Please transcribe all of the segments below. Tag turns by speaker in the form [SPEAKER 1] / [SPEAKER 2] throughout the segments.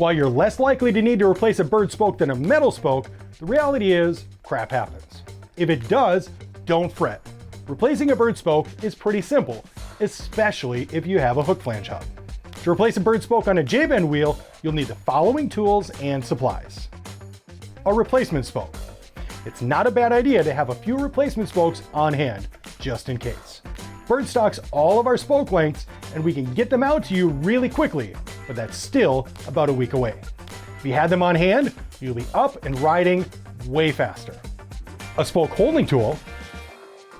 [SPEAKER 1] While you're less likely to need to replace a Berd spoke than a metal spoke, the reality is crap happens. If it does, don't fret. Replacing a Berd spoke is pretty simple, especially if you have a hook flange hub. To replace a Berd spoke on a J-bend wheel, you'll need the following tools and supplies. A replacement spoke. It's not a bad idea to have a few replacement spokes on hand, just in case. Berd stocks all of our spoke lengths, and we can get them out to you really quickly, but that's still about a week away. If you had them on hand, you'll be up and riding way faster. A spoke holding tool,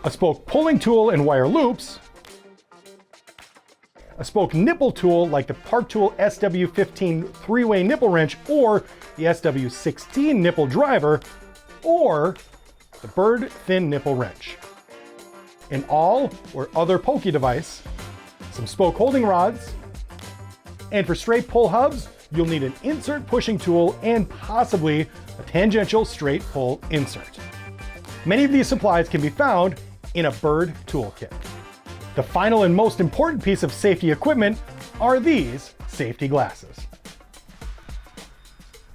[SPEAKER 1] a spoke pulling tool and wire loops, a spoke nipple tool like the Park Tool SW15 three-way nipple wrench or the SW16 nipple driver, or the Berd thin nipple wrench. An awl or other pokey device, some spoke holding rods, and for straight pull hubs, you'll need an insert pushing tool and possibly a tangential straight pull insert. Many of these supplies can be found in a Berd toolkit. The final and most important piece of safety equipment are these safety glasses.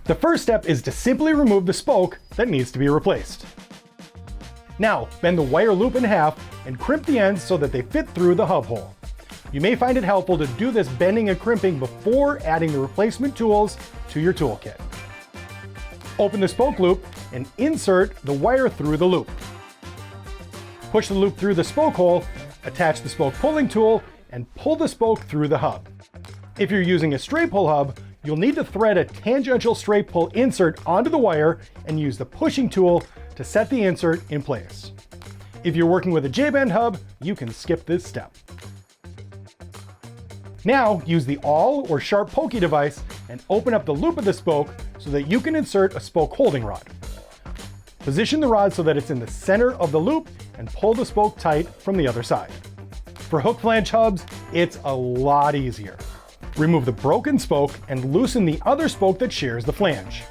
[SPEAKER 1] The first step is to simply remove the spoke that needs to be replaced. Now, bend the wire loop in half and crimp the ends so that they fit through the hub hole. You may find it helpful to do this bending and crimping before adding the replacement tools to your toolkit. Open the spoke loop and insert the wire through the loop. Push the loop through the spoke hole, attach the spoke pulling tool, and pull the spoke through the hub. If you're using a straight pull hub, you'll need to thread a tangential straight pull insert onto the wire and use the pushing tool to set the insert in place. If you're working with a J-bend hub, you can skip this step. Now, use the awl or sharp pokey device and open up the loop of the spoke so that you can insert a spoke holding rod. Position the rod so that it's in the center of the loop and pull the spoke tight from the other side. For hook flange hubs, it's a lot easier. Remove the broken spoke and loosen the other spoke that shares the flange.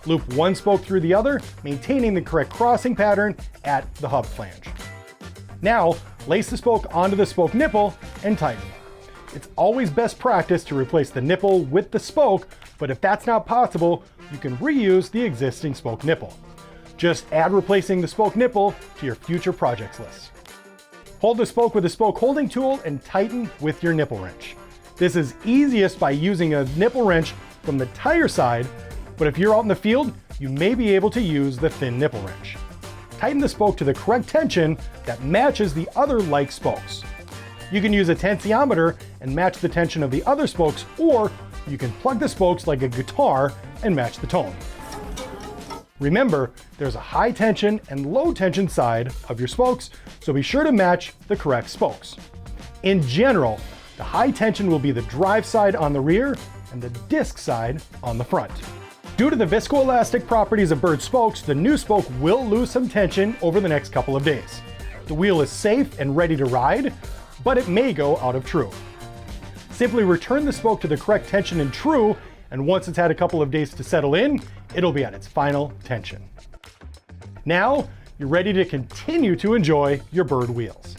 [SPEAKER 1] Loop one spoke through the other, maintaining the correct crossing pattern at the hub flange. Now, lace the spoke onto the spoke nipple and tighten. It's always best practice to replace the nipple with the spoke, but if that's not possible, you can reuse the existing spoke nipple. Just add replacing the spoke nipple to your future projects list. Hold the spoke with a spoke holding tool and tighten with your nipple wrench. This is easiest by using a nipple wrench from the tire side, but if you're out in the field, you may be able to use the thin nipple wrench. Tighten the spoke to the correct tension that matches the other like spokes. You can use a tensiometer and match the tension of the other spokes, or you can plug the spokes like a guitar and match the tone. Remember, there's a high tension and low tension side of your spokes, so be sure to match the correct spokes. In general, the high tension will be the drive side on the rear and the disc side on the front. Due to the viscoelastic properties of Berd spokes, the new spoke will lose some tension over the next couple of days. The wheel is safe and ready to ride, but it may go out of true. Simply return the spoke to the correct tension in true, and once it's had a couple of days to settle in, it'll be at its final tension. Now, you're ready to continue to enjoy your Berd wheels.